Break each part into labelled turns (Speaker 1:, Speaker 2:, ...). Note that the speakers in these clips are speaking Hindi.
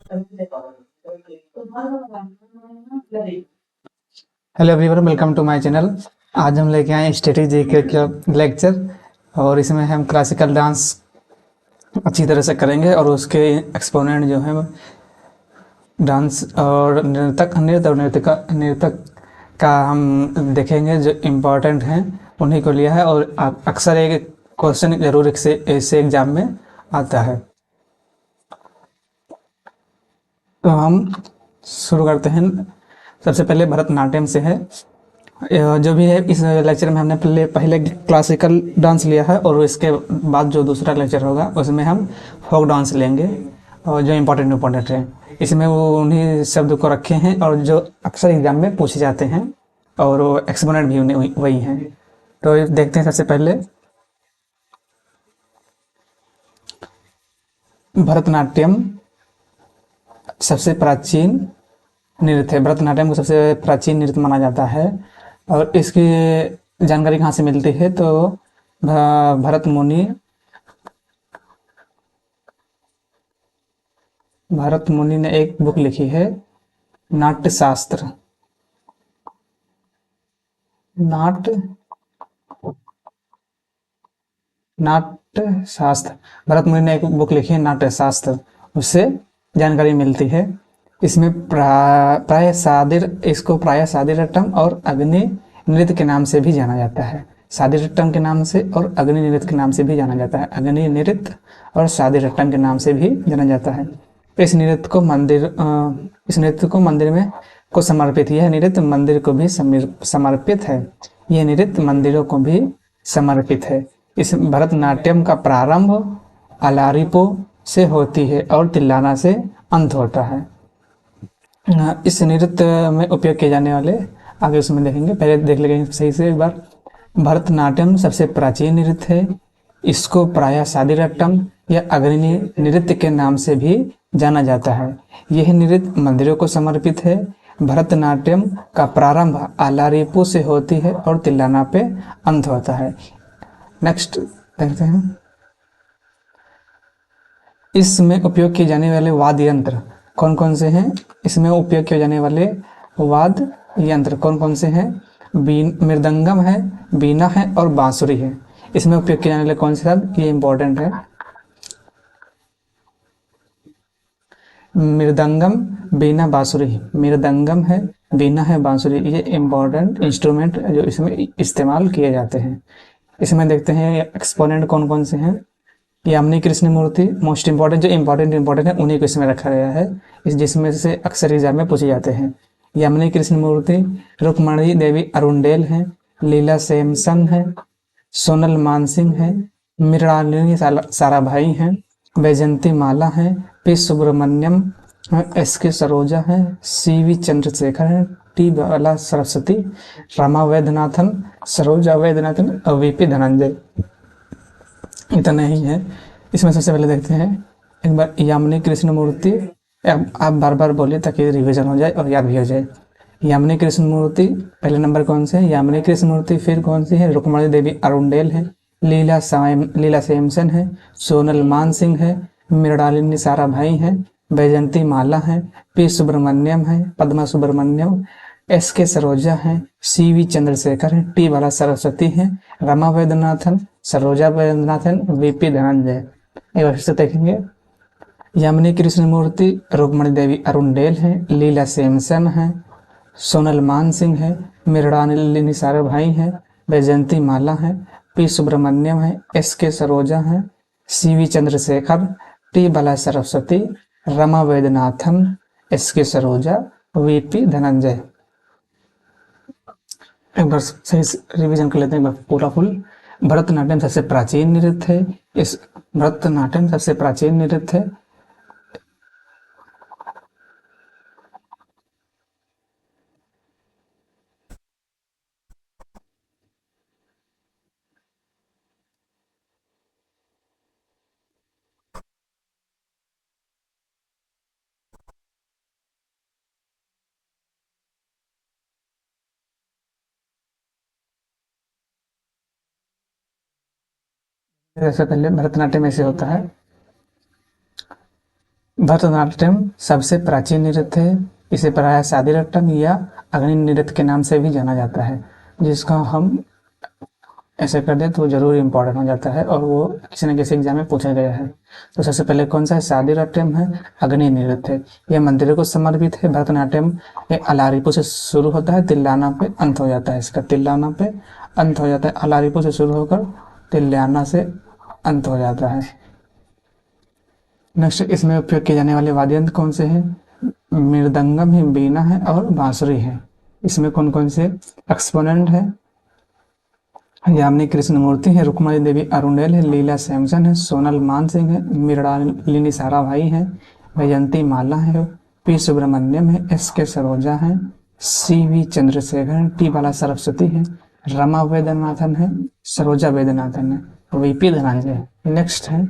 Speaker 1: Hello everyone, welcome to my channel. आज हम लेके आए स्टैटिक जीके का लेक्चर और इसमें हम क्लासिकल डांस अच्छी तरह से करेंगे और उसके एक्सपोनेंट जो है डांस और नृतक का हम देखेंगे जो इम्पोर्टेंट हैं उन्हीं को लिया है। और अक्सर एक क्वेश्चन जरूर इससे एग्जाम में आता है। तो हम शुरू करते हैं। सबसे पहले भरतनाट्यम से है। जो भी है इस लेक्चर में हमने पहले क्लासिकल डांस लिया है और इसके बाद जो दूसरा लेक्चर होगा उसमें हम फोक डांस लेंगे और जो इम्पोर्टेंट है इसमें वो उन्हीं शब्द को रखे हैं और जो अक्सर एग्जाम में पूछे जाते हैं और वो एक्सपोनेंट भी उन्हें वही हैं। तो देखते हैं सबसे पहले भरतनाट्यम सबसे प्राचीन नृत्य है। भरतनाट्यम को सबसे प्राचीन नृत्य माना जाता है और इसकी जानकारी कहाँ से मिलती है तो भरत मुनि ने एक बुक लिखी है, नाट्य शास्त्र। नाट्य नाट्य शास्त्र भरत मुनि ने एक बुक लिखी है, नाट्य शास्त्र। उससे जानकारी मिलती है। इसमें इसको प्राय सादिरट्टम और अग्नि नृत्य के नाम से भी जाना जाता है। सादिरट्टम के नाम से और अग्नि नृत्य के नाम से भी जाना जाता है। अग्नि नृत्य और सादिरट्टम के नाम से भी जाना जाता है। इस नृत्य को मंदिर में को समर्पित, यह नृत्य मंदिर को भी समर्पित है। यह नृत्य मंदिरों को भी समर्पित है। इस भरतनाट्यम का प्रारंभ अलारिपो से होती है और तिल्लाना से अंत होता है। इस नृत्य में उपयोग किए जाने वाले आगे उसमें देखेंगे। पहले देख लेंगे सही से एक बार। भरतनाट्यम सबसे प्राचीन नृत्य है। इसको प्रायः सादिरट्टम या अग्नि नृत्य के नाम से भी जाना जाता है। यह नृत्य मंदिरों को समर्पित है। भरतनाट्यम का प्रारंभ आलारिपु से होती है और तिल्लाना पे अंत होता है। नेक्स्ट देखते हैं। इसमें उपयोग किए जाने वाले वाद्य यंत्र कौन कौन से हैं? इसमें उपयोग किए जाने वाले वाद्य यंत्र कौन कौन से हैं? मृदंगम है, बीना है और बांसुरी है। इसमें उपयोग किए जाने वाले कौन से शब्द? ये इंपॉर्टेंट है। मृदंगम, बीना, बांसुरी। मृदंगम है, बीना है, बांसुरी, ये इम्पोर्टेंट इंस्ट्रूमेंट जो इसमें इस्तेमाल किए जाते हैं। इसमें देखते हैं एक्सपोनेंट कौन कौन से हैं। यामिनी कृष्ण मूर्ति मोस्ट इंपॉर्टेंट, जो इम्पोर्टेंट है उन्हीं को इसमें रखा गया है, जिसमें से अक्सर एग्जाम में पूछे जाते हैं। यामिनी कृष्ण मूर्ति, रुक्मणी देवी अरुंडेल है, लीला सैमसन है, सोनल मानसिंह है, मृणालिनी साराभाई हैं, वैजंती माला है, P Subramaniam, S K Saroja है, सी वी चंद्रशेखर है, टी बाला सरस्वती, रमा वैद्यनाथन, सरोजा वैद्यनाथन और वीपी धनंजय। इतना ही है। इसमें सबसे पहले देखते हैं एक बार यामिनी कृष्ण मूर्ति। आप बार बार बोलिए ताकि रिवीजन हो जाए और याद भी हो जाए। यामिनी कृष्ण मूर्ति पहले नंबर कौन से है? यामिनी कृष्ण मूर्ति। फिर कौन सी है? रुक्मणी देवी अरुंडेल है, लीला सैमसन है, सोनल मान सिंह है, मृणालिनी साराभाई है, वैजंती माला है, पी सुब्रमण्यम है, पद्मा सुब्रमण्यम, एस के सरोजा है, सी वी चंद्रशेखर है, टी बाला सरस्वती है, रमा वैद्यनाथन, सरोजा वैद्यनाथन, वीपी धनंजय। एक बार से देखेंगे। यामिनी कृष्ण मूर्ति, रुक्मणी देवी अरुंडेल है, लीला सैमसन है, सोनल मान सिंह है, मृणालिनी साराभाई है, वैजंती माला है, पी सुब्रमण्यम है, एस के सरोजा है, C V Chandrasekhar, T Bala Saraswati, Rama Vaidyanathan, S K Saroja, VP Dhananjay. एक बार सही से रिवीजन कर लेते हैं पूरा फुल। भरतनाट्यम सबसे प्राचीन नृत्य है। इस भरतनाट्यम सबसे प्राचीन नृत्य है। सबसे पहले भरतनाट्यम ऐसे होता है। भरतनाट्यम सबसे प्राचीन नृत्य है। इसे प्रायः शादीरट्टम या अग्नि नृत्य के नाम से भी जाना जाता है, जिसका हम ऐसे कर दें तो जरूर इम्पोर्टेंट हो जाता है और वो किसी न किसी एग्जाम में पूछा गया है। तो सबसे पहले कौन सा है? शादीरट्यम है, अग्नि नृत्य है। यह मंदिरों को समर्पित है। भरतनाट्यम ये अलारिपू से शुरू होता है, तिल्लाना पे अंत हो जाता है। इसका तिल्लाना पे अंत हो जाता है, अलारिपू से शुरू होकर तिल्लाना से अंत हो जाता है। नेक्स्ट, इसमें उपयोग किए जाने वाले वाद्य यंत्र कौन से हैं? मृदंगम है, वीणा है और बांसुरी है। इसमें कौन कौन से एक्सपोनेंट है? यामिनी कृष्णमूर्ति है, रुक्मणी देवी अरुणेल है, लीला सैमसन है, सोनल मानसिंह है, मृणालिनी साराभाई है, वैजंती माला है, पी सुब्रमण्यम है, एस के सरोजा है, सी वी चंद्रशेखर है, टी बाला सरस्वती है, रमा वेदनाथन है, सरोजा वेदनाथन है, वीपी धनंजय है। नेक्स्ट है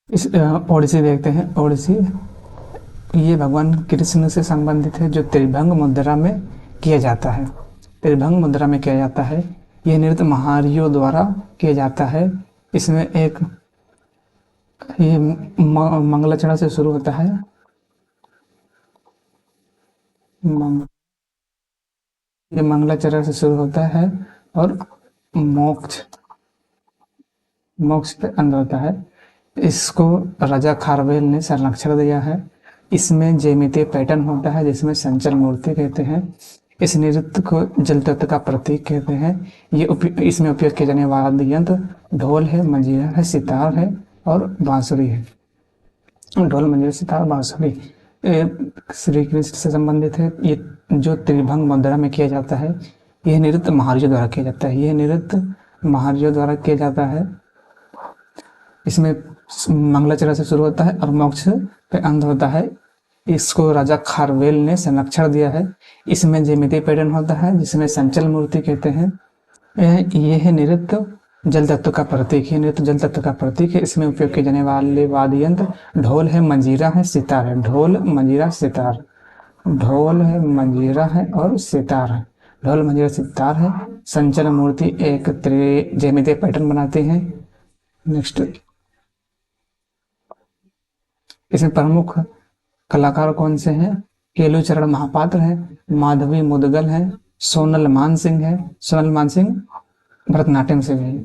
Speaker 1: इस ओडिसी देखते हैं। ओडिसी ये भगवान कृष्ण से संबंधित है, जो त्रिभंग मुद्रा में किया जाता है। त्रिभंग मुद्रा में किया जाता है। यह नृत्य महारियों द्वारा किया जाता है। इसमें एक ये मंगलाचरण से शुरू होता है। मंग, ये मंगलाचरण से शुरू होता है और मोक्ष मोक्ष पे अंत होता है। इसको राजा खारवेल ने संरक्षण दिया है। इसमें ज्यामितीय पैटर्न होता है, जिसमें संचल मूर्ति कहते हैं। इस नृत्य को जल तत्व का प्रतीक कहते हैं। इसमें उपयोग किए जाने वाले यंत्र ढोल है, मंजीरा है, सितार है और बांसुरी है। ढोल, मंजीरा, सितार, बांसुरी श्री कृष्ण से संबंधित है। ये जो त्रिभंग मुद्रा में किया जाता है, यह नृत्य महारियों द्वारा किया जाता है। यह नृत्य महारियों द्वारा किया जाता है। इसमें मंगलाचरण से शुरू होता है और मोक्ष पे अंत होता है। इसको राजा खारवेल ने संरक्षण दिया है। इसमें ज्यामितीय पैटर्न होता है, जिसमें संचल मूर्ति कहते हैं। यह नृत्य जल तत्व का प्रतीक है। नृत्य जल तत्व का प्रतीक है। इसमें उपयोग किए जाने वाले वाद्य यंत्र ढोल है, मंजीरा है, सितार है। ढोल, मंजीरा, सितार। ढोल है, मंजीरा है और सितार है। ढोल, मंजीरा, सितार है। संचल मूर्ति एक ज्यामितीय पैटर्न बनाते हैं। नेक्स्ट, इसमें प्रमुख कलाकार कौन से हैं? केलुचरण महापात्र है, माधवी मुदगल है, सोनल मानसिंह है। सोनल मानसिंह भरतनाट्यम से भी है।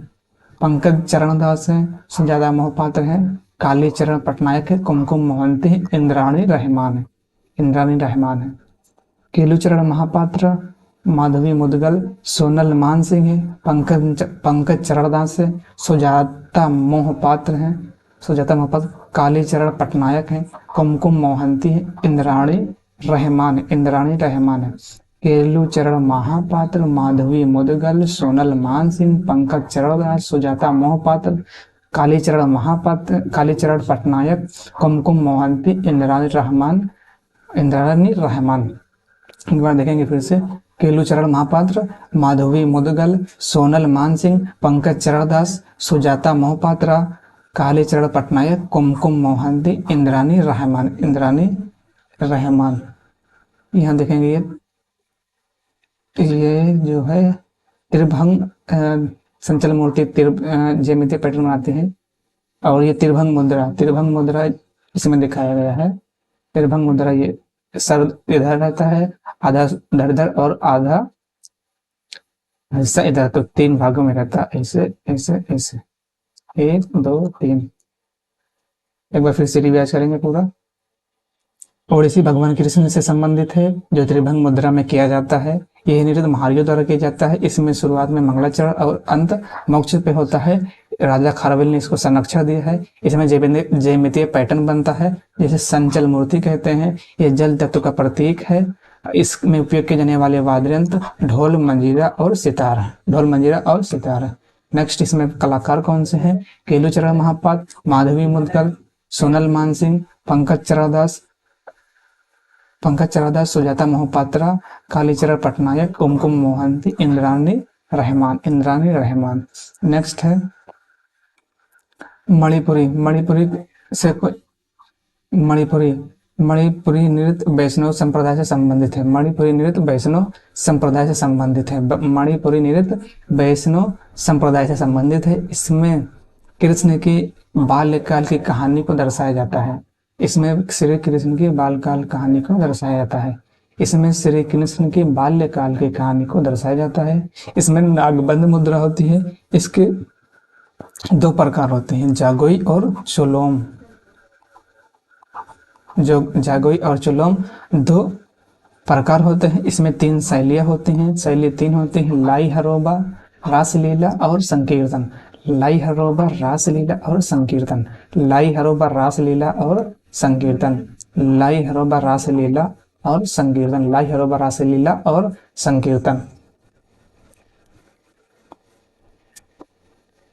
Speaker 1: पंकज चरण दास है, सुजाता मोहपात्र है, काली चरण पटनायक है, कुमकुम मोहंती है, इंद्राणी रहमान है। इंद्राणी रहमान है। केलुचरण महापात्र, माधवी मुदगल, सोनल मानसिंह है, पंकज चरणदास है, सुजाता मोहपात्र है, सुजाता मोहपात्र, कालीचरण पटनायक है, कुमकुम मोहंती है, इंद्राणी रहमान है। इंद्राणी रहमान है। केलुचरण महापात्र, माधवी मुदगल, सोनल मानसिंह, पंकज चरणदास, सुजाता मोहपात्र, कालीचरण महापात्र, कालीचरण पटनायक, कुमकुम मोहंती, इंद्राणी रहमान। इंद्राणी रहमान एक बार देखेंगे फिर से। केलुचरण महापात्र, माधवी मुदगल, सोनल मानसिंह, पंकज चरणदास, सुजाता मोहपात्रा, कालीचरण पटनायक, कुमकुम मोहंती, इंद्राणी रहमान। इंद्राणी रहमान। यहाँ देखेंगे ये जो है त्रिभंग संचल मूर्ति ज्यामितीय पैटर्न बनाते हैं। और ये त्रिभंग मुद्रा इसमें दिखाया गया है। त्रिभंग मुद्रा ये सर इधर रहता है, आधा इधर और आधा हिस्सा इधर, तो 3 भागों में रहता है। ऐसे ऐसे ऐसे 1 2 3। एक बार फिर से रिवाइज करेंगे पूरा। ओडिसी भगवान कृष्ण से संबंधित है, जो त्रिभंग मुद्रा में किया जाता है। यह नृत्य महारियों द्वारा किया जाता है। इसमें शुरुआत में मंगलाचरण और अंत मोक्ष पे होता है। राजा खारवेल ने इसको संरक्षण दिया है। इसमें ज्यामितीय पैटर्न बनता है, जिसे संचल मूर्ति कहते हैं। यह जल तत्व का प्रतीक है। इसमें उपयोग किए जाने वाले वाद्य यंत्र ढोल, मंजीरा और सितार है। ढोल, मंजीरा और सितार है। नेक्स्ट, इसमें कलाकार कौन से हैं? केलुचरण महापात्र, माधवी मुदगल, सोनल मानसिंह, पंकज चरणदास, सुजाता मोहपात्रा, कालीचरण पटनायक, कुमकुम मोहंती, इंद्राणी रहमान, इंद्रानी रहमान। नेक्स्ट है मणिपुरी। मणिपुरी से कोई मणिपुरी मणिपुरी नृत्य वैष्णव संप्रदाय से संबंधित है। मणिपुरी नृत्य वैष्णव संप्रदाय से संबंधित है। मणिपुरी नृत्य वैष्णव संप्रदाय से संबंधित है। इसमें कृष्ण की बाल्यकाल की कहानी को दर्शाया जाता है। इसमें श्री कृष्ण की बाल्यकाल कहानी को दर्शाया जाता है। इसमें श्री कृष्ण की बाल्यकाल की कहानी को दर्शाया जाता है। इसमें नागबंद मुद्रा होती है। इसके दो प्रकार होते हैं, जागोई और चोलोम। जो जागोई और चोलोम दो प्रकार होते हैं। इसमें 3 शैलियाँ होती हैं। शैली 3 होती हैं, लाई हरोबा, रासलीला और संकीर्तन। लाई हरोबा, रासलीला और संकीर्तन। लाई हरोबा, रासलीला और संकीर्तन। लाई हरोबा, रासलीला और संकीर्तन। लाई हरोबा, रासलीला और संकीर्तन।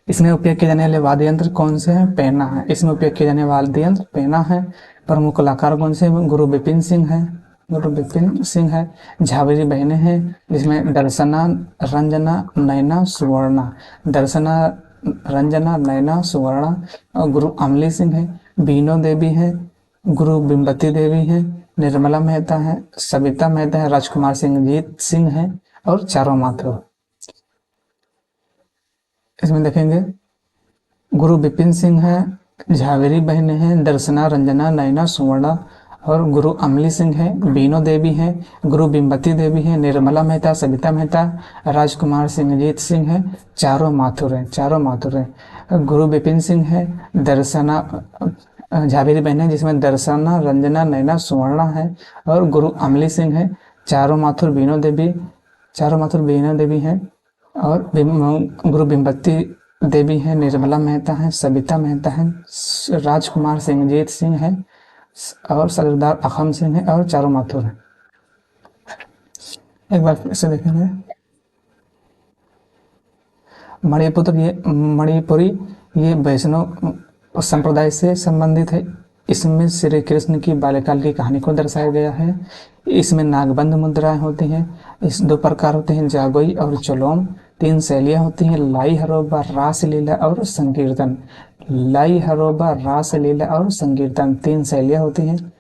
Speaker 1: इसमें उपयोग किए जाने वाले वाद्य यंत्र कौन से हैं? पेना है। इसमें उपयोग किए जाने वाले वाद्य यंत्र पेना है। प्रमुख कलाकार कौन से? गुरु बिपिन सिंह है। गुरु बिपिन सिंह है। झावेरी बहनें हैं, जिसमें दर्शना, रंजना, नैना, सुवर्णा। दर्शना, रंजना, नैना, सुवर्णा। और गुरु अमली सिंह है। बीनो देवी है। गुरु बिम्बती देवी है। निर्मला मेहता है। सविता मेहता है। राजकुमार सिंह, जीत सिंह है और चारों माथुर। इसमें देखेंगे गुरु बिपिन सिंह है, झावेरी बहनें हैं, दर्शना, रंजना, नैना, सुवर्णा और गुरु अमली सिंह है। बीनो देवी है। गुरु बिम्बती देवी है। निर्मला मेहता, सविता मेहता, राजकुमार सिंह, जीत सिंह है। चारों माथुर हैं। चारों माथुर हैं। गुरु बिपिन सिंह है। दर्शना, झावेरी बहनें, जिसमें दर्शना, रंजना, नैना, सुवर्णा है और गुरु अमली सिंह है। चारों माथुर बीनो देवी, चारों माथुर बीनो देवी हैं और गुरु बिम्बती देवी है। निर्मला मेहता है। सविता मेहता है। राजकुमार सिंह, जीत सिंह है और सरदार अखम सिंह है और चारों माथुर हैं। एक बार फिर से देखेंगे मणिपुरी ये वैष्णव संप्रदाय से संबंधित है। इसमें श्री कृष्ण की बाल्यकाल की कहानी को दर्शाया गया है। इसमें नागबंद मुद्राएं होती हैं। इस 2 प्रकार होते हैं, जागोई और चोलोम। 3 शैलियाँ होती हैं, लाई हरोबा, रासलीला और संकीर्तन। लाई हरोबा, रासलीला और संकीर्तन 3 शैलियाँ होती हैं।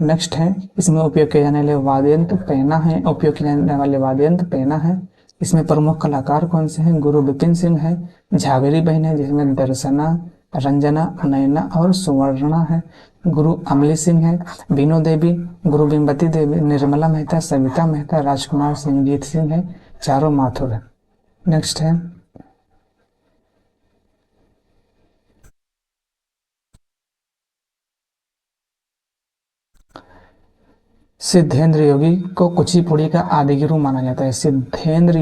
Speaker 1: नेक्स्ट है, इसमें उपयोग किए जाने वाले वाद्य यंत्र पेना है। उपयोग किए जाने वाले वाद्य यंत्र पेना है। इसमें प्रमुख कलाकार कौन से हैं? गुरु बिपिन सिंह है। झावेरी बहन है, जिसमें दर्शना, रंजना, नैना और सुवर्णा है। गुरु अमली सिंह है। बीनो देवी, गुरु बिम्बती देवी, निर्मला मेहता, सविता मेहता, राजकुमार सिंह, जीत सिंह है। चारों माथुर है। नेक्स्ट है सिद्धेंद्र योगी को कुचिपुड़ी का आदि गुरु माना जाता है। सिद्धेंद्र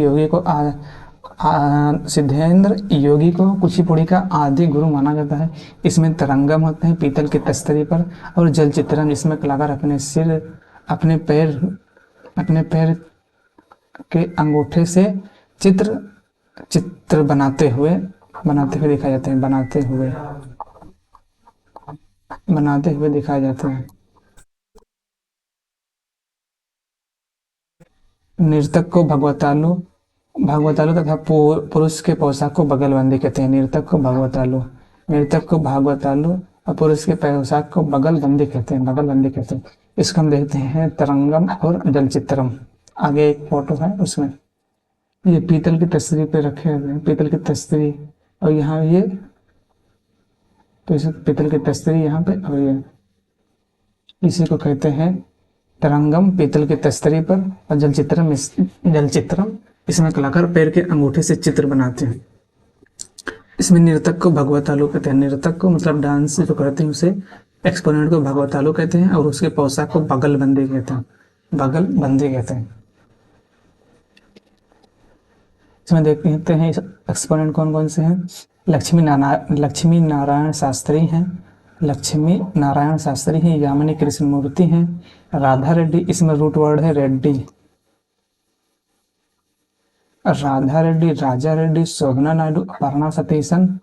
Speaker 1: योगी को कुचिपुड़ी का आदि गुरु माना जाता है। इसमें तरंगम होते हैं पीतल की तस्तरी पर और जल चित्रम, इसमें कलाकार अपने पैर के अंगूठे से चित्र बनाते हुए दिखाए जाते हैं। बनाते हुए दिखाए जाते हैं। नर्तक को भगवतालु तथा पुरुष के पोशाक को बगलबंदी कहते हैं। नर्तक को भागवतालु और पुरुष के पोशाक को बगलबंदी कहते हैं। इसको हम देखते हैं तरंगम और जलचित्रम। आगे एक फोटो है, उसमें ये पीतल की तस्तरी पे रखे हुए हैं, पीतल की तस्तरी, और यहाँ ये तो इस पीतल की तस्तरी यहाँ पे, और ये इसी को कहते हैं तरंगम, पीतल की तस्तरी पर, और जलचित्रम इसमें कलाकार पैर के अंगूठे से चित्र बनाते हैं। इसमें नर्तक को भगवतालु कहते हैं। नर्तक को मतलब डांस जो करते हैं उसे एक्सपोनेंट को भगवतालु कहते हैं और उसके पोशाक को बगलबंदी कहते हैं। इसमें देखते हैं एक्सपोनेंट कौन कौन से हैं। लक्ष्मी नारायण शास्त्री हैं। यामिनी कृष्णमूर्ति हैं। राधा रेड्डी, इसमें रूट वर्ड है रेड्डी। राधा रेड्डी, राजा रेड्डी, शोभना नायडू, अपर्णा सतीशन,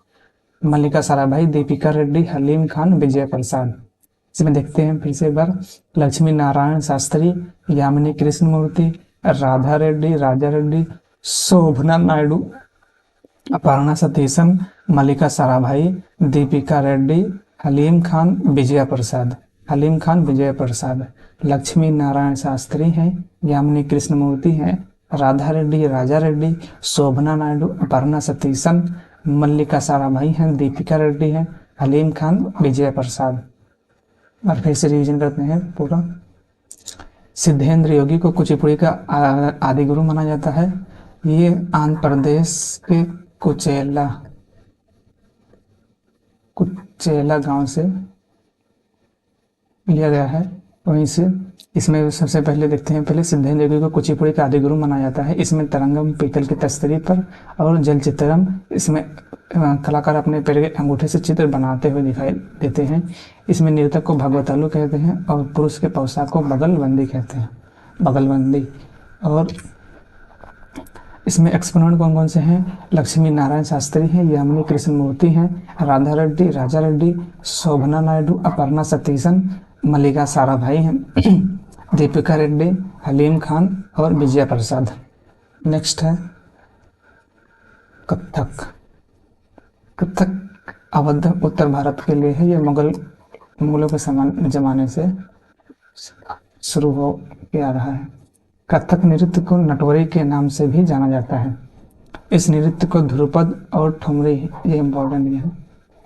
Speaker 1: मल्लिका साराभाई, दीपिका रेड्डी, हलीम खान, विजय प्रसाद। इसमें देखते हैं फिर से एक बार, लक्ष्मी नारायण शास्त्री, यामिनी कृष्णमूर्ति, राधा रेड्डी, राजा रेड्डी, शोभना नायडू, अपर्णा सतीशन, मल्लिका साराभाई, दीपिका रेड्डी, हलीम खान, विजया प्रसाद। हलीम खान, विजय प्रसाद। लक्ष्मी नारायण शास्त्री हैं, यामिनी कृष्णमूर्ति हैं, राधा रेड्डी, राजा रेड्डी, शोभना नायडू, अपर्णा सतीशन, मल्लिका साराभाई हैं, दीपिका रेड्डी हैं, हलीम खान, विजय प्रसाद। और फिर से रिवीजन करते हैं पूरा। सिद्धेंद्र योगी को कुचिपुड़ी का आदि गुरु माना जाता है। ये आंध्र प्रदेश के कुचेला कुचेला गांव से लिया गया है। वहीं से इसमें सबसे पहले देखते हैं, पहले सिद्धेंद्र योगी को कुचिपुड़ी का आदि गुरु माना जाता है। इसमें तरंगम पीतल की तस्तरी पर और जल चित्रम, इसमें कलाकार अपने पैर के अंगूठे से चित्र बनाते हुए दिखाई देते हैं। इसमें नृतक को भगवतालु कहते हैं और पुरुष के पोशाक को बगलबंदी कहते हैं, बगलबंदी। और इसमें एक्सपोनेंट कौन कौन से हैं? लक्ष्मी नारायण शास्त्री हैं, यामिनी कृष्णमूर्ति हैं, राधा रेड्डी, राजा रेड्डी, शोभना नायडू, अपर्णा सतीशन, मल्लिका साराभाई हैं, दीपिका रेड्डी, हलीम खान और विजया प्रसाद। नेक्स्ट है कथक। कथक अवध उत्तर भारत के लिए है। ये मुगलों के जमाने से शुरू हो के आ रहा है। कथक नृत्य को नटवरी के नाम से भी जाना जाता है। इस नृत्य को ध्रुपद और ठुमरी, ये इम्पोर्टेंट है,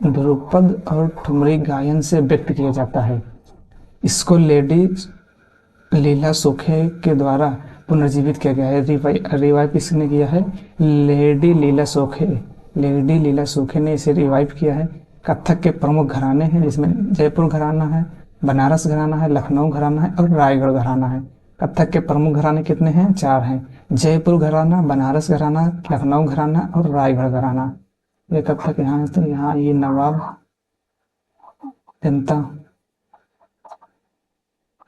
Speaker 1: ध्रुपद और ठुमरी गायन से व्यक्त किया जाता है। इसको लेडी लीला सोखे के द्वारा पुनर्जीवित किया गया है। रिवाइव किसने किया है? लेडी लीला सोखे। लेडी लीला सोखे ने इसे रिवाइव किया है। कथक के प्रमुख घराने हैं, जिसमें जयपुर घराना है, बनारस घराना है, लखनऊ घराना है और रायगढ़ घराना है। कथक के प्रमुख घराने कितने हैं? 4 हैं। जयपुर घराना, बनारस घराना, लखनऊ घराना और रायगढ़ घराना। ये कथक यहाँ है, तो यहाँ ये नवाब, जनता,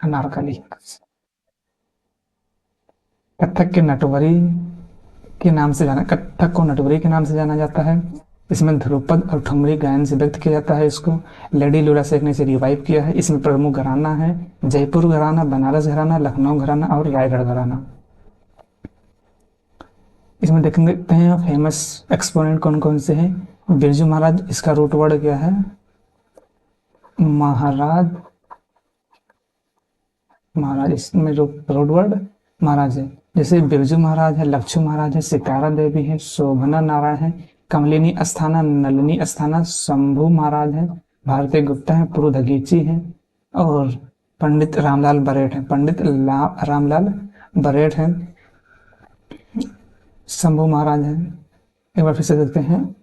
Speaker 1: अनारकली। कथक के नटवरी के नाम से कथक को नटवरी के नाम से जाना जाता है। इसमें ध्रुपद और ठुमरी गायन से व्यक्त किया जाता है। इसको लेडी लूला शेख ने इसे रिवाइव किया है। इसमें प्रमुख घराना है जयपुर घराना, बनारस घराना, लखनऊ घराना और रायगढ़ घराना। इसमें देखते हैं फेमस एक्सपोनेंट कौन कौन से हैं। बिरजू महाराज, इसका रूट वर्ड क्या है? महाराज, महाराज, इसमें रूट वर्ड महाराज है। जैसे बिरजू महाराज है, लक्ष्मू महाराज है, सितारा देवी है, शोभना नारायण है, कमलिनी अस्थाना, नलिनी अस्थाना, शंभू महाराज है, भारती गुप्ता है, पुरुधगीची है और पंडित रामलाल बरेठ है। पंडित रामलाल बरेठ है, शंभू महाराज है। एक बार फिर से देखते हैं।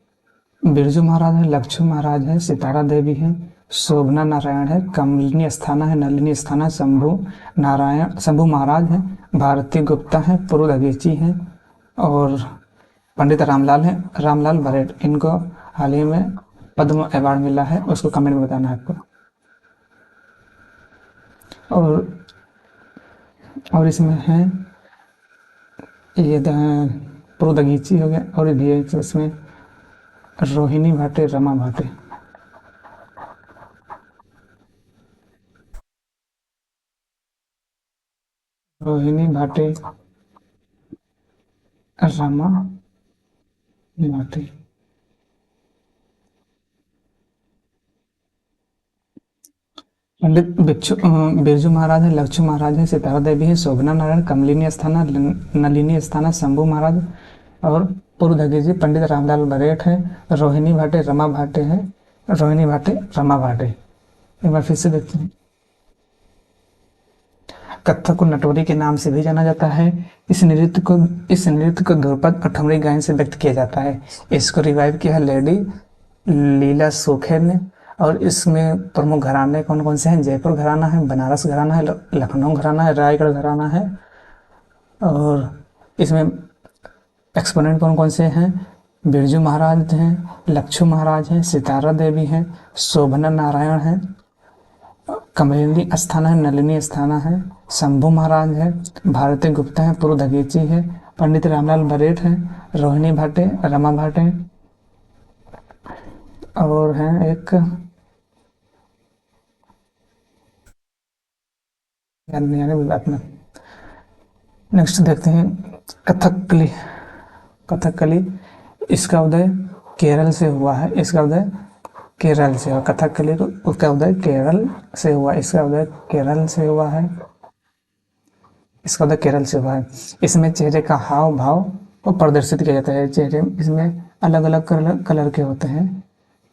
Speaker 1: बिरजू महाराज है, लक्ष्मू महाराज है, सितारा देवी है, शोभना नारायण है, कमलिनी अस्थाना है, नलिनी अस्थाना, शंभू महाराज है, भारती गुप्ता है, पुरुधगीची है और पंडित रामलाल बरेठ। इनको हाल ही में पद्म अवार्ड मिला है, उसको कमेंट में बताना है आपको। और इसमें है ये पुरुधगीची हो गया और भी इसमें रोहिणी भाटे, रमा भाटे। रोहिणी भाटे, रमा भाटे। पंडित बिरजू महाराज है, लक्ष्मू महाराज है, सितारा देवी है, शोभना नारायण, कमलिनी अस्थाना, नलिनी अस्थाना, शंभू महाराज और पुरुधगीची। पंडित रामलाल बरेठ है, रोहिणी भाटे, रमा भाटे है, रोहिणी भाटे, रमा भाटे। एक बार फिर से देखते हैं। कथक को नटवरी के नाम से भी जाना जाता है। इस नृत्य को ध्रुपद और ठुमरी गायन से व्यक्त किया जाता है। इसको रिवाइव किया है लेडी लीला सोखे ने और इसमें प्रमुख घराने कौन कौन से हैं? जयपुर घराना है, बनारस घराना है, लखनऊ घराना है, रायगढ़ घराना है। और इसमें एक्सपोनेंट कौन कौन से हैं? बिरजू महाराज हैं, लक्ष्मू महाराज हैं, सितारा देवी हैं, शोभना नारायण हैं, कमलिनी अस्थाना है, नलिनी अस्थाना है, शंभू महाराज है, भारती गुप्ता है, पुरुधगीची है, पंडित रामलाल बरेठ है, रोहिणी भाटे, रमा भाटे और हैं एक याद नहीं आ रही बात में। नेक्स्ट देखते हैं कथकली। कथकली, इसका उदय केरल से हुआ है, इसका उदय केरल से हुआ। कथकली को उसका उदय केरल से हुआ, इसका उदय केरल से हुआ है, इसका उदय केरल से हुआ है। इसमें चेहरे का हाव भाव को प्रदर्शित किया जाता है। चेहरे इसमें अलग अलग कलर के होते हैं।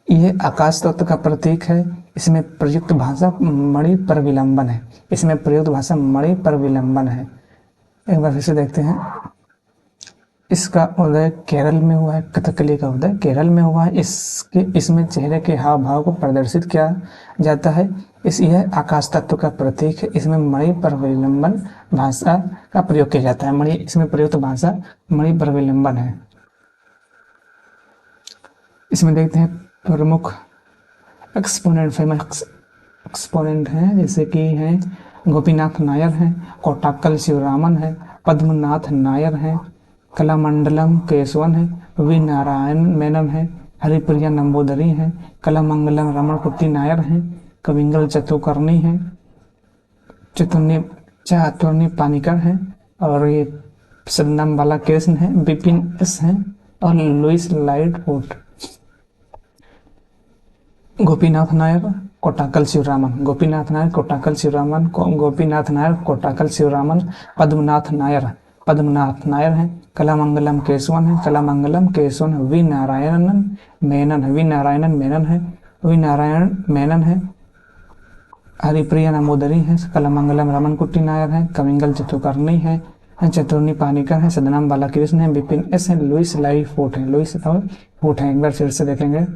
Speaker 1: ये आकाश तत्व का प्रतीक है। इसमें प्रयुक्त भाषा मणि पर विलंबन है, इसमें प्रयुक्त भाषा मणि पर विलंबन है। एक बार फिर से देखते हैं। इसका उदय केरल में हुआ है, कथकली का उदय केरल में हुआ है। इसमें चेहरे के हाव भाव को प्रदर्शित किया जाता है। यह आकाश तत्व का प्रतीक है। इसमें मणि पर विलंबन भाषा का प्रयोग किया जाता है। मणि, इसमें प्रयुक्त भाषा मणि पर विलंबन है। इसमें देखते हैं प्रमुख एक्सपोनेंट, फेमस एक्सपोनेंट हैं, जैसे कि हैं गोपीनाथ नायर हैं, कोटाक्कल शिवरामन है, पद्मनाथ नायर हैं, कलामंडलम केशवन है, वी नारायण मेनन है, हरिप्रिया नंबूदरी हैं, कलामंगलम रमणकुट्टी नायर हैं, कविंगल चतुकर्णी हैं, चातुर्णी पानिकर हैं, और ये सदनम बाला कृष्ण हैं, बिपिन एस हैं, और लुइस लाइटफुट। गोपीनाथ नायर, कोटाक्कल शिवरामन, गोपीनाथ नायर, कोटाक्कल शिवरामन, गोपीनाथ नायर, कोटाक्कल शिवरामन, पद्मनाथ नायर हैं, कलामंगलम केशवन है, कलामंगलम केशवन, वी नारायणन मेनन है, वी नारायणन मेनन है, हरिप्रिया नंबूदरी है, कलामंगलम रमणकुट्टी नायर है, कविंगल चतुकर्णी है, चतुर्णी पानिकर है, सदनम बालाकृष्ण है, बिपिन एस है, लुइस लाइटफुट है। एक बार फिर से देखेंगे।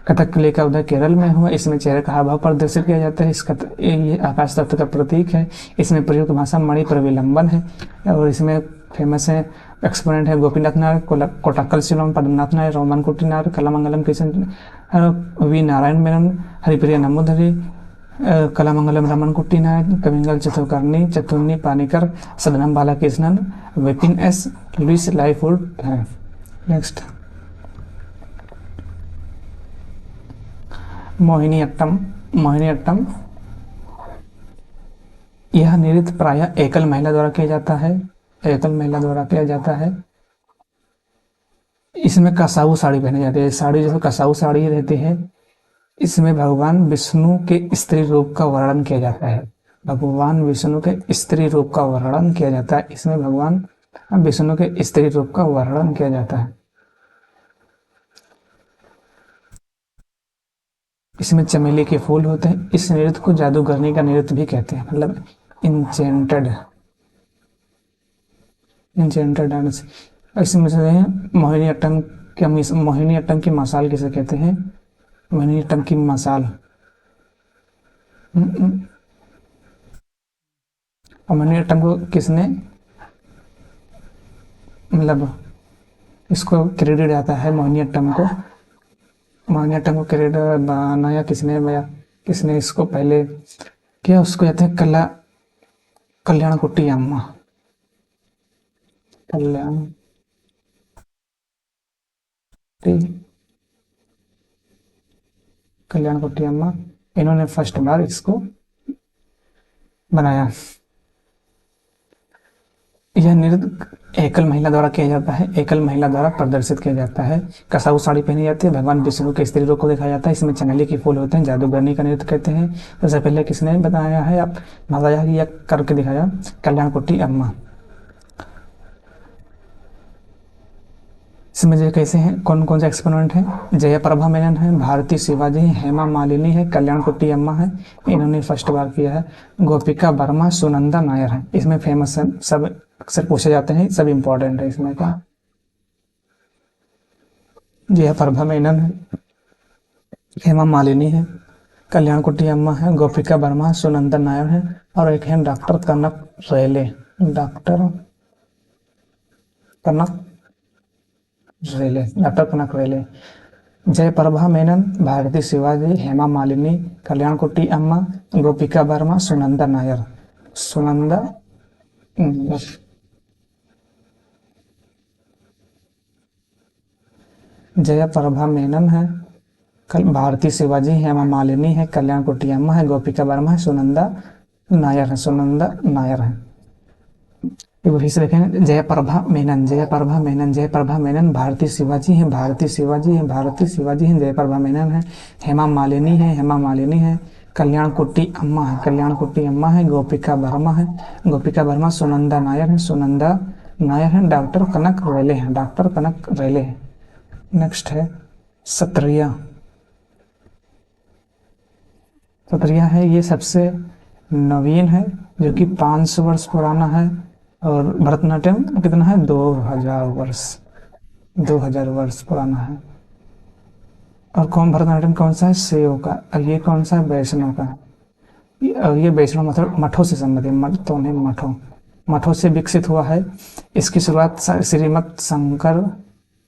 Speaker 1: कथकली का उदय केरल में हुआ। इसमें चेहरे का हाव भाव प्रदर्शित किया जाता है। इसका ये आकाश तत्व का प्रतीक है। इसमें प्रयुक्त भाषा मणि पर विलंबन है, और इसमें फेमस है एक्सपोनेंट है Gopinath Nair, Kottakkal Sivaraman, Padmanath Nair, Ramankutty Nair, Kalamandalam Krishna, V Narayana Menon, Haripriya Namboodiri, Kalamandalam Ramankutty Nair, Kavungal Chathunni, Chathunni Panicker, Sadanam Balakrishnan, Vipin S, Louise Lightfoot है। नेक्स्ट, मोहिनीअट्टम। यह नृत्य प्रायः एकल महिला द्वारा किया जाता है। इसमें कसाऊ साड़ी पहनी जाती है। साड़ी जो है कसाऊ साड़ी रहती है। इसमें भगवान विष्णु के स्त्री रूप का वर्णन किया जाता है। भगवान विष्णु के स्त्री रूप का वर्णन किया जाता है। इसमें भगवान विष्णु के स्त्री रूप का वर्णन किया जाता है। इसमें चमेली के फूल होते हैं। इस नृत्य को जादूगरनी का नृत्य भी कहते हैं, मतलब इंचेंटेड डांस। इसमें से मोहिनीअट्टम की मसाल किसे कहते हैं? मोहिनीअट्टम की मसाल। मोहिनीअट्टम को किसने, मतलब इसको क्रेडिट आता है मोहिनीअट्टम को क्रेडिट बनाया किसने, किसने इसको पहले किया, उसको कहते हैं कल्याणकुट्टी अम्मा। कल्याणकुट्टी अम्मा, इन्होंने फर्स्ट बार इसको बनाया। यह नृत्य एकल महिला द्वारा किया जाता है, एकल महिला द्वारा प्रदर्शित किया जाता है। कसाऊ साड़ी पहनी जाती है। भगवान विष्णु के स्त्री रूप को दिखाया जाता है। इसमें चमेली के फूल होते हैं। जादूगरनी का नृत्य कहते हैं। सबसे पहले किसने बताया है, आप बताया या करके दिखाया? कल्याणकुट्टी अम्मा। इसमें जो कैसे हैं, कौन कौन से एक्सपोनेंट हैं? जयप्रभा मेनन है, भारती शिवाजी, हेमा मालिनी है, कल्याणकुट्टी अम्मा है, इन्होंने फर्स्ट बार किया है। गोपिका वर्मा, सुनंदा नायर है। इसमें फेमस है, सब अक्सर पूछे जाते हैं, सब इंपॉर्टेंट है इसमें का। जयप्रभा मेनन है, हेमा मालिनी है, कल्याणकुट्टी अम्मा है, गोपिका वर्मा, सुनंदा नायर है, और एक है डॉक्टर कनक रेले। जयप्रभा मेनन, भारती शिवाजी, हेमा मालिनी, कल्याणकुट्टी अम्मा, गोपिका वर्मा, सुनंदा नायर। जयप्रभा मेनन है, भारती शिवाजी, हेमा मालिनी है, कल्याणकुट्टी अम्मा है, गोपिका वर्मा है, सुनंदा नायर है। वही से देखेंगे, जयप्रभा मेनन, जयप्रभा मेनन, जयप्रभा मेनन भारती शिवाजी हैं, भारती शिवाजी हैं, भारती शिवाजी हैं, जयप्रभा मेनन है। हेमा मालिनी है, हेमा मालिनी है। कल्याण कुट्टी अम्मा है, कल्याण कुट्टी अम्मा है। गोपिका वर्मा है, गोपिका वर्मा। सुनंदा नायर है, सुनंदा नायर है। डॉक्टर कनक रेले हैं, डॉक्टर कनक रेले हैं। नेक्स्ट है सत्रिया, सत्रिया है, ये सबसे नवीन है जो कि 500 वर्ष पुराना है। और भरतनाट्यम कितना है, 2000 वर्ष, 2000 वर्ष पुराना है। और कौन भरतनाट्यम कौन सा है, सेव का। और ये कौन सा है, वैष्णव का। और ये वैष्णव मतलब मठों से संबंधित, मठ तो नहीं, मठों, मठों से विकसित हुआ है। इसकी शुरुआत श्रीमद शंकर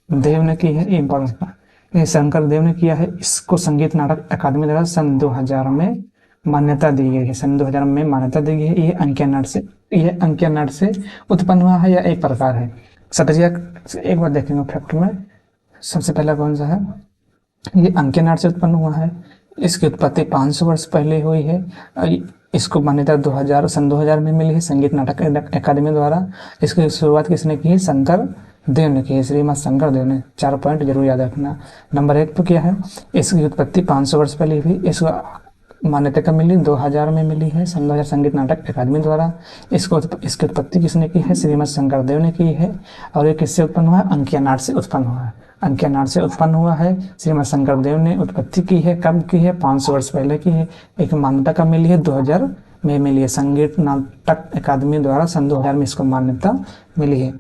Speaker 1: देव ने की है। ये शंकर देव ने किया है। इसको संगीत नाटक अकादमी द्वारा सन 2000 में मान्यता दी गई है, सन 2000 में मान्यता दी गई है। ये अंकिया नाट से, यह अंकिया नाट से उत्पन्न हुआ है या एक प्रकार है। सत्रिया एक बार देखेंगे फैक्ट में। सबसे पहला कौन सा है, ये अंकिया नाट से उत्पन्न हुआ है। इसकी उत्पत्ति 500 वर्ष पहले हुई है। इसको मान्यता 2000 सन 2000 में मिली है संगीत नाटक अकादमी द्वारा। इसकी शुरुआत किसने की है, शंकर देव ने की है, श्रीमद शंकर देव ने। 4 पॉइंट जरूर याद रखना। नंबर 1 पर क्या है, इसकी उत्पत्ति 500 वर्ष पहले हुई। इसको मान्यता कब मिली, 2000 में मिली है, सन 2000 संगीत नाटक अकादमी द्वारा। इसकी उत्पत्ति किसने की है, श्रीमद शंकर देव ने की है। और ये किससे उत्पन्न हुआ है, अंकिया नाट से उत्पन्न हुआ है, अंकिया नाट से उत्पन्न हुआ है। श्रीमद शंकर देव ने उत्पत्ति की है, कब की है, 500 वर्ष पहले की है। एक मान्यता कब मिली है, 2000 में मिली है, संगीत नाटक अकादमी द्वारा सन 2000 में इसको मान्यता मिली है।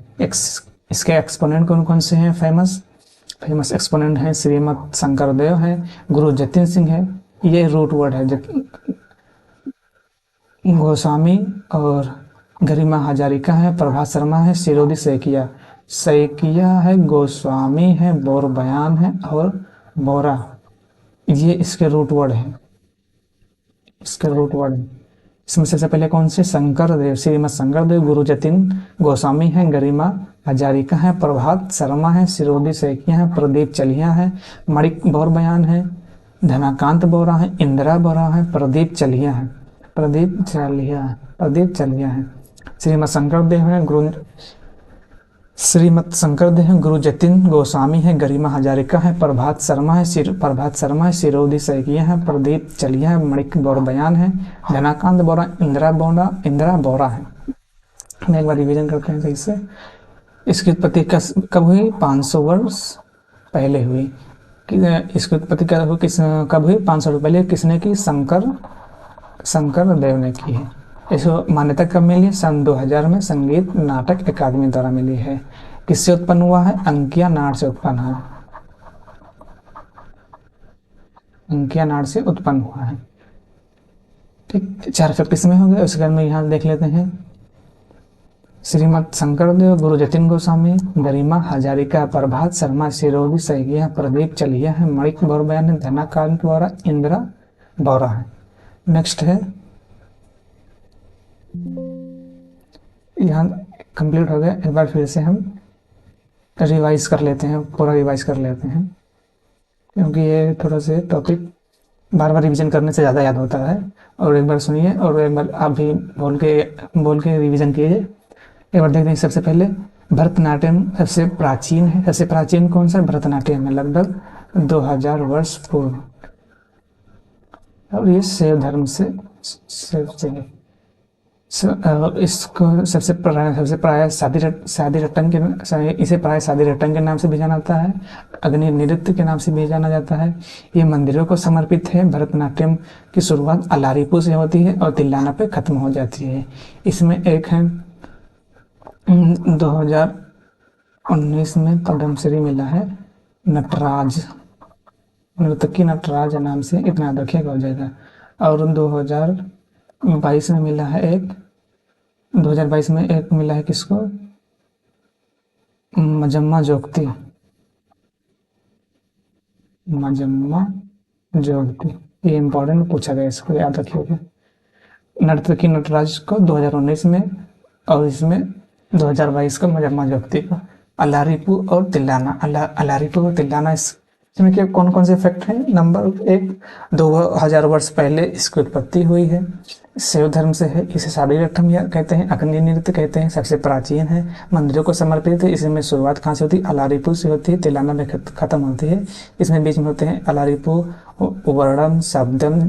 Speaker 1: इसके एक्सपोनेंट कौन कौन से हैं, फेमस एक्सपोनेंट हैं, श्रीमद शंकर देव है, गुरु जतिन सिंह है, ये रूट वर्ड है, गोस्वामी और गरिमा हजारिका है, प्रभात शर्मा है, सिरोदी सैकिया, सैकिया है, गोस्वामी है, बोर बयान है और बोरा, ये इसके रूट वर्ड है, इसके रूट वर्ड है। इसमें सबसे पहले कौन से, शंकर देव, श्रीमद शंकर देव, गुरु जतिन गोस्वामी है, गरिमा हजारिका है, प्रभात शर्मा है, सिरोदी सैकिया है, प्रदीप चलिया है, मणिक बोर बयान है, धनाकांत बोरा है, इंदिरा बोरा है, प्रदीप चलिया है, प्रदीप चलिया है। श्रीमद शंकर देव है, गुरु जतिन गोस्वामी है, गरिमा हजारिका है, प्रभात शर्मा है, सिरोदी सैकिया है, प्रदीप चलिया है, मणिक बोर बयान है, धनाकांत बोरा, इंदिरा बोरा है। हम एक बार रिवीजन करते हैं सही से। इसकी उत्पत्ति कब हुई, 500 वर्ष पहले हुई। इसकी उत्पत्ति कब हुई, 500 वर्ष पहले। किसने की, शंकर देव ने की है। इसको मान्यता कब मिली है, सन 2000 में संगीत नाटक अकादमी द्वारा मिली है। किससे उत्पन्न हुआ है, अंकिया नाट से उत्पन्न है, अंकिया नाट से उत्पन्न हुआ है। ठीक, 4 फैक्ट इसमें हो गए। उसके बाद में यहाँ देख लेते हैं, श्रीमद शंकर देव, गुरु जतिन गोस्वामी, गरिमा हजारिका, प्रभात शर्मा, सिरोदी सैकिया, प्रदीप चलिया है, मणिक बोर बयान है, धनाकांत बोरा, इंदिरा बोरा है। नेक्स्ट है, यहाँ कंप्लीट हो गया। एक बार फिर से हम रिवाइज कर लेते हैं, पूरा रिवाइज कर लेते हैं, क्योंकि ये थोड़ा से टॉपिक बार बार रिवीजन करने से ज़्यादा याद होता है। और एक बार सुनिए और एक बार आप भी बोल के रिवीजन कीजिए। एक बार देखते हैं। सबसे पहले भरतनाट्यम सबसे प्राचीन है। सबसे प्राचीन कौन सा, भरतनाट्यम है, लगभग 2000 वर्ष पूर्व। और ये शैव धर्म से इसको सबसे प्राय शादी रटन के, इसे प्राय शादी रटन के नाम से भी जाना जाता है, अग्नि नृत्य के नाम से भी जाना जाता है। ये मंदिरों को समर्पित है। भरतनाट्यम की शुरुआत अलारीपुर से होती है और तिल्लाना पे खत्म हो जाती है। इसमें एक है 2019 में पद्मश्री मिला है नटराज, नर्तकी नटराज नाम से, इतना याद रखिएगा हो जाएगा। और 2022 में मिला है एक, 2022 में एक मिला है किसको, मजम्मा जोगती, ये इम्पोर्टेंट पूछा गया, इसको याद रखिएगा। नर्तकी नटराज को 2019 में, और इसमें 2022 को मजम्मा जोगती को। अलारीपुर और तिल्लाना, अलारीपुर और तिल्लाना इसमें क्या कौन कौन से फैक्ट हैं? नंबर एक, 2000 वर्ष पहले इसकी उत्पत्ति हुई है, शैव धर्म से है, इसे साबीरठम या कहते हैं, अग्नि नृत्य कहते हैं, सबसे प्राचीन है, मंदिरों को समर्पित है। इसमें शुरुआत कहाँ से होती है? अलारीपुर से होती है, तिलाना में खत्म होती है। इसमें बीच में होते हैं अलारीपुर, वर्णम, शब्दम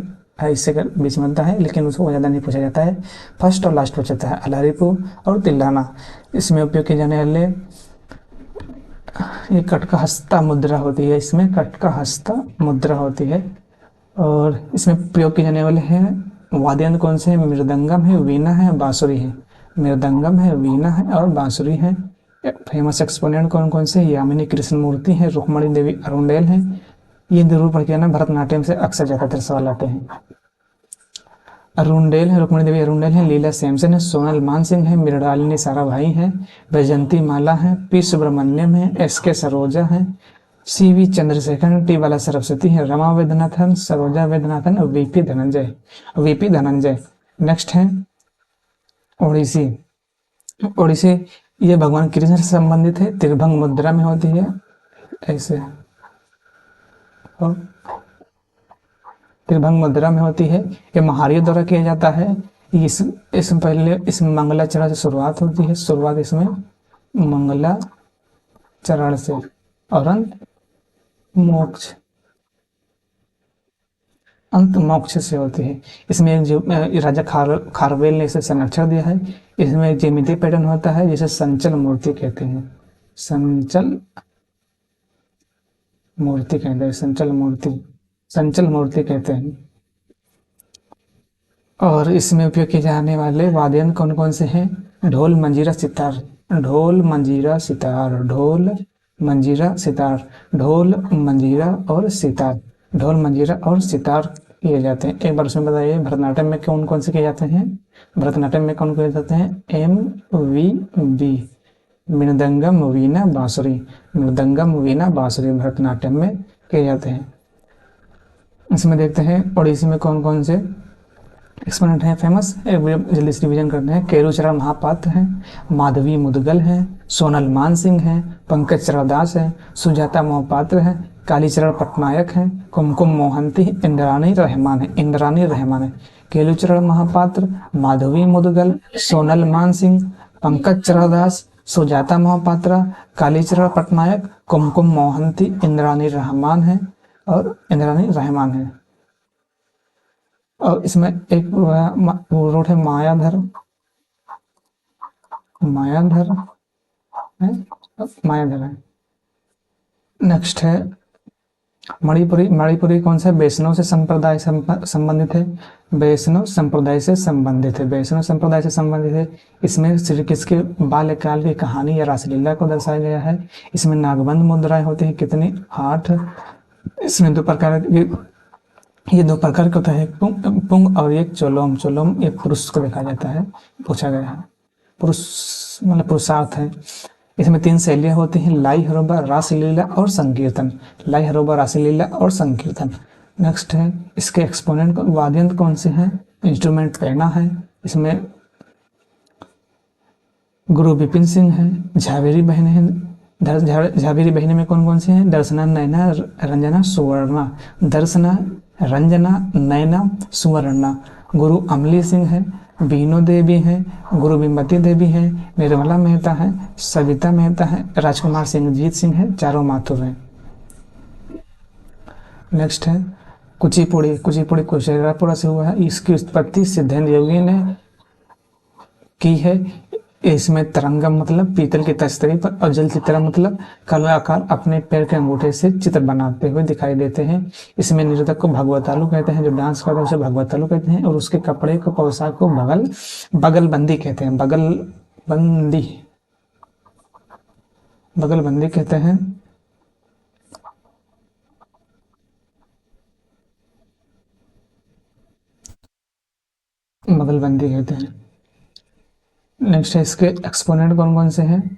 Speaker 1: है, इससे बीच में होता है, लेकिन उसको ज़्यादा नहीं पूछा जाता है। फर्स्ट और लास्ट पूछा जाता है अलारीपुर और तिलाना। इसमें उपयोग किए जाने वाले ये कटकहस्ता मुद्रा होती है, इसमें कटकहस्ता मुद्रा होती है। और इसमें प्रयोग किए जाने वाले हैं वाद्य यंत्र कौन से हैं? मृदंगम है, वीणा है, बांसुरी है। मृदंगम है, वीणा है और बांसुरी है। फेमस एक्सपोनेंट कौन कौन से? यामिनी कृष्णमूर्ति है, रुक्मणी देवी अरुंडेल है। ये जरूर पढ़ के आना, भरतनाट्यम से अक्सर ज्यादातर सवाल आते हैं। अरुंडेल है, रुक्मणी देवी अरुंडेल है, लीला सैमसन है, सोनल मानसिंह है, मृणालिनी साराभाई है, वैजंती माला है, पी सुब्रमण्यम है, एस के सरोजा है, C V Chandrasekhar, T Bala Saraswati है, रमा वैद्यनाथन, सरोजा वैद्यनाथन और वीपी धनंजय। नेक्स्ट है ओडिसी। ओडिसी ये भगवान कृष्ण से संबंधित है, त्रिभंग मुद्रा में होती है ऐसे, और त्रिभंग मुद्रा में होती है। ये महारियों द्वारा किया जाता है। इसमें पहले इसमें मंगलाचरण से शुरुआत होती है, शुरुआत इसमें मंगलाचरण से और मोक्ष अंत मोक्ष से होती है। इसमें एक जो राजा खारवेल ने इसे संरक्षण दिया है। इसमें एक ज्यामितीय पैटर्न होता है जिसे संचल मूर्ति कहते हैं, संचल मूर्ति कहते हैं, संचल मूर्ति कहते हैं। और इसमें उपयोग किए जाने वाले वाद्य यंत्र कौन कौन से हैं? ढोल, मंजीरा, सितार, ढोल, मंजीरा, सितार, ढोल, मंजीरा, सितार, ढोल, मंजीरा और सितार, ढोल, मंजीरा और सितार किए जाते हैं। एक बार उसमें बताइए भरतनाट्यम में कौन कौन से किए जाते हैं? भरतनाट्यम में कौन किए जाते हैं? एम वी बी, मृदंगम, वीणा, बांसुरी। मृदंगम, वीणा, बांसुरी भरतनाट्यम में किए जाते हैं। इसमें देखते हैं ओडिसी में कौन कौन से एक्सपोनेंट हैं फेमस, जल्दी से रिवीजन करते हैं। केरुचरण महापात्र हैं, माधवी मुदगल हैं, सोनल मानसिंह हैं, पंकज चरदास हैं, सुजाता मोहपात्र हैं, कालीचरण पटनायक हैं, कुमकुम मोहंती, इंद्रानी रहमान है। केलुचरण महापात्र, माधवी मुदगल, सोनल मानसिंह, पंकज चरदास, सुजाता मोहपात्रा, कालीचरण पटनायक, कुमकुम मोहंती, इंद्रानी रहमान है। और इसमें एक रोड है मायाधर है। नेक्स्ट है मणिपुरी कौन सा? वैष्णव से संप्रदाय संबंधित है, वैष्णव संप्रदाय से संबंधित है। इसमें श्री कृष्ण के बाल्यकाल की कहानी या रासलीला को दर्शाया गया है। इसमें नागबंध मुद्राएं होती हैं, कितनी? 8। इसमें दो प्रकार ये दो प्रकार का होता है, पुंग और एक चोलोम। एक पुरुष को देखा जाता है, पूछा गया है, पुरुष मतलब पुरुषार्थ है। इसमें 3 शैलियाँ होती हैं, लाई, हरोबा, रासलीला और संकीर्तन। नेक्स्ट है इसके एक्सपोनेंट वाद्य यंत्र कौन से हैं? इंस्ट्रूमेंट पैना है, इसमें गुरु विपिन सिंह है, झावेरी बहन है। झावेरी बहने में कौन कौन से हैं? दर्शना, नैना, रंजना, सुवर्णा। दर्शना, रंजना, नैना, सुवर्णा। गुरु अमली सिंह है, बीनो देवी है, गुरु बिमती देवी है, निर्मला मेहता है, सविता मेहता है, राजकुमार सिंह, जीत सिंह है, चारों माथुर हैं। नेक्स्ट है कुचिपुड़ी कुशेरापुरा से हुआ है। इसकी उत्पत्ति सिद्धेंद्र योगी ने की है। इसमें तरंगम मतलब पीतल की तस्तरी पर और जल चित्रा मतलब कलाकार अपने पैर के अंगूठे से चित्र बनाते हुए दिखाई देते हैं। इसमें नृतक को भगवतालू कहते हैं, जो डांस करता है उसे भगवतालू कहते हैं। और उसके कपड़े को, पोशाक को बगलबंदी कहते हैं, बगलबंदी कहते हैं। बगलबंदी कहते हैं। नेक्स्ट है इसके एक्सपोनेंट कौन कौन से हैं?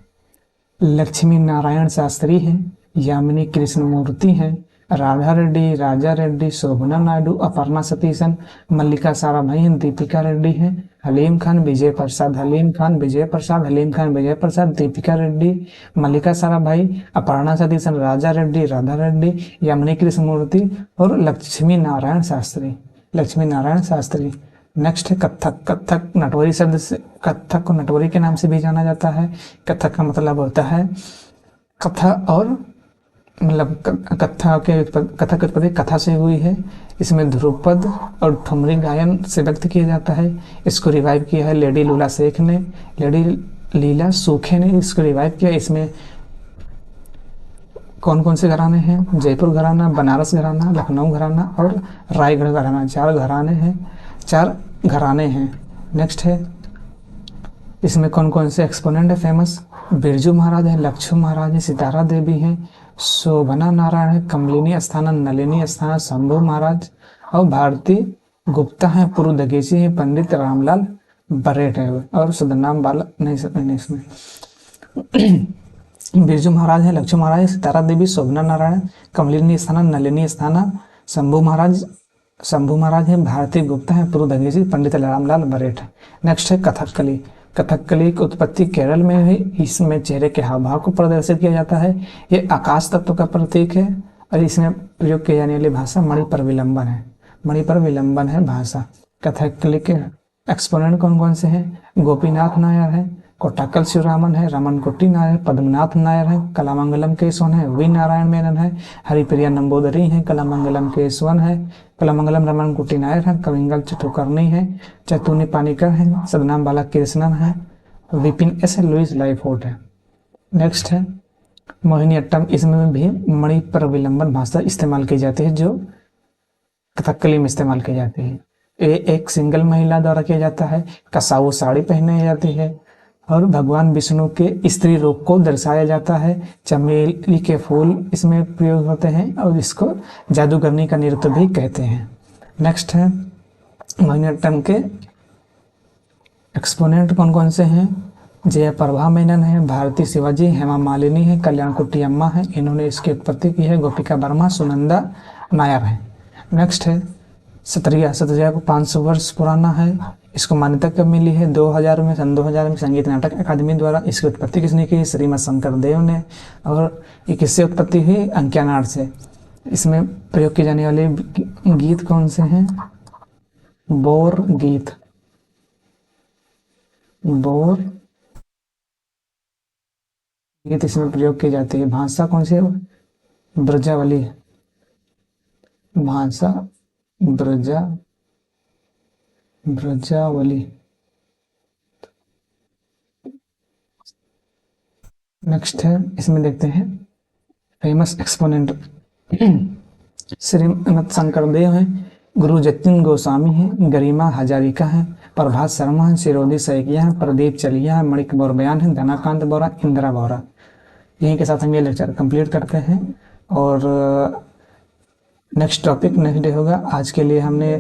Speaker 1: लक्ष्मी नारायण शास्त्री हैं, यामिनी कृष्णमूर्ति हैं, राधा रेड्डी, राजा रेड्डी, शोभना नायडू, अपर्णा सतीशन, मल्लिका साराभाई हैं, दीपिका रेड्डी हैं, हलीम खान, विजय प्रसाद, हलीम खान, विजय प्रसाद, हलीम खान, विजय प्रसाद, दीपिका रेड्डी, मल्लिका साराभाई, अपर्णा सतीशन, राजा रेड्डी, राधा रेड्डी, यामिनी कृष्णमूर्ति और लक्ष्मी नारायण शास्त्री, लक्ष्मी नारायण शास्त्री। नेक्स्ट है कथक। कथक नटवरी शब्द से, कथक को नटवरी के नाम से भी जाना जाता है। कथक का मतलब होता है कथा, और मतलब कथक की उत्पत्ति कथा से हुई है। इसमें ध्रुपद और ठुमरी गायन से व्यक्त किया जाता है। इसको रिवाइव किया है लेडी लूला शेख ने, लेडी लीला सूखे ने इसको रिवाइव किया। इसमें कौन कौन से घराने हैं? जयपुर घराना, बनारस घराना, लखनऊ घराना और रायगढ़ घराना। चार घराने हैं। नेक्स्ट है इसमें कौन कौन से एक्सपोनेंट है फेमस? बिरजू महाराज है, लक्ष्मण महाराज है, सितारा देवी है, शोभना नारायण है, कमलिनी अस्थाना, नलिनी अस्थाना, शंभू महाराज और भारती गुप्ता है, पूर्व दगेची है, पंडित रामलाल बरेट है और सदनाम बाला नहीं इसमें बिरजू महाराज है, लक्ष्मण महाराज, सितारा देवी, शोभना नारायण, कमलिनी अस्थाना, नलिनी अस्थाना, शंभू महाराज है, भारती गुप्ता है, पूर्व दगेची, पंडित रामलाल बरेट है। नेक्स्ट है कथकली। कथकली की उत्पत्ति केरल में हुई। इसमें चेहरे के हाव भाव को प्रदर्शित किया जाता है। ये आकाश तत्व का प्रतीक है और इसमें प्रयोग की जाने वाली भाषा मणिपुर विलंबन है। मणिपुर विलंबन है भाषा। कथकली के एक्सपोनेंट कौन कौन से हैं? गोपीनाथ नायर है, कोटाकल शिवरामन है, रमनकुट्टी नायर, पद्मनाथ नायर है, कलामंगलम केशवन है, वी नारायण मेनन है, हरिप्रिया नंबोदरी है, कलामंगलम केशवन है, कलामंगलम रमनकुट्टी नायर है, कविंगल चतुकर्णी है, चैतुनी पानिकर है, सदनाम बाला कृष्णन है, विपिन एस है, लुइस लाइफोर्ट है। नेक्स्ट है मोहिनीअट्टम। इसमें भी मणिपुर विलंबन भाषा इस्तेमाल की जाती है जो कथकली में इस्तेमाल की जाती है। ये एक सिंगल महिला द्वारा किया जाता है। कसाऊ साड़ी पहनाई जाती है और भगवान विष्णु के स्त्री रूप को दर्शाया जाता है। चमेली के फूल इसमें प्रयोग होते हैं और इसको जादूगरनी का नृत्य भी कहते हैं। नेक्स्ट है मोहिनीअट्टम के एक्सपोनेंट कौन कौन से हैं? जयप्रभा मेनन है, भारती शिवाजी, हेमा मालिनी है, कल्याण कुट्टी अम्मा है, इन्होंने इसकी उत्पत्ति की है। गोपिका वर्मा, सुनंदा नायर है। नेक्स्ट है सतरिया। सतरिया को 500 वर्ष पुराना है। इसको मान्यता कब मिली है? 2000 में, सन 2000 में संगीत नाटक अकादमी द्वारा। इसकी उत्पत्ति किसने की? श्रीमद शंकर देव ने। और ये किससे उत्पत्ति हुई? अंक्यानाट से। इसमें प्रयोग किए जाने वाले गीत कौन से हैं? बोर गीत, बोर गीत इसमें प्रयोग की जाती है। भाषा कौन सी है? ब्रजावली भाषा, ब्रजावली। नेक्स्ट है इसमें देखते हैं फेमस एक्सपोनेंट। श्रीमद शंकर देव है, गुरु जतिन गोस्वामी है, गरिमा हजारिका है, प्रभात शर्मा है, शिरोदी सैकिया है, प्रदीप चलिया है, मणिक बोरबयान है, धनाकांत बोरा, इंदिरा बोरा। यहीं के साथ हम ये लेक्चर कंप्लीट करते हैं और नेक्स्ट टॉपिक नेक्स्ट डे होगा। आज के लिए हमने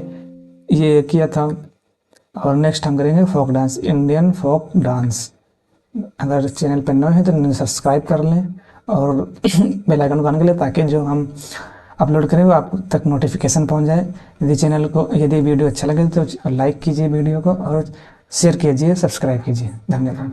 Speaker 1: ये किया था और नेक्स्ट हम करेंगे folk dance, Indian folk dance. अगर चैनल पर नए हैं तो सब्सक्राइब कर लें और बेल आइकन को ऑन कर लें ताकि जो हम अपलोड करें वो आप तक नोटिफिकेशन पहुंच जाए। यदि वीडियो अच्छा लगे तो लाइक कीजिए वीडियो को और शेयर कीजिए, सब्सक्राइब कीजिए। धन्यवाद।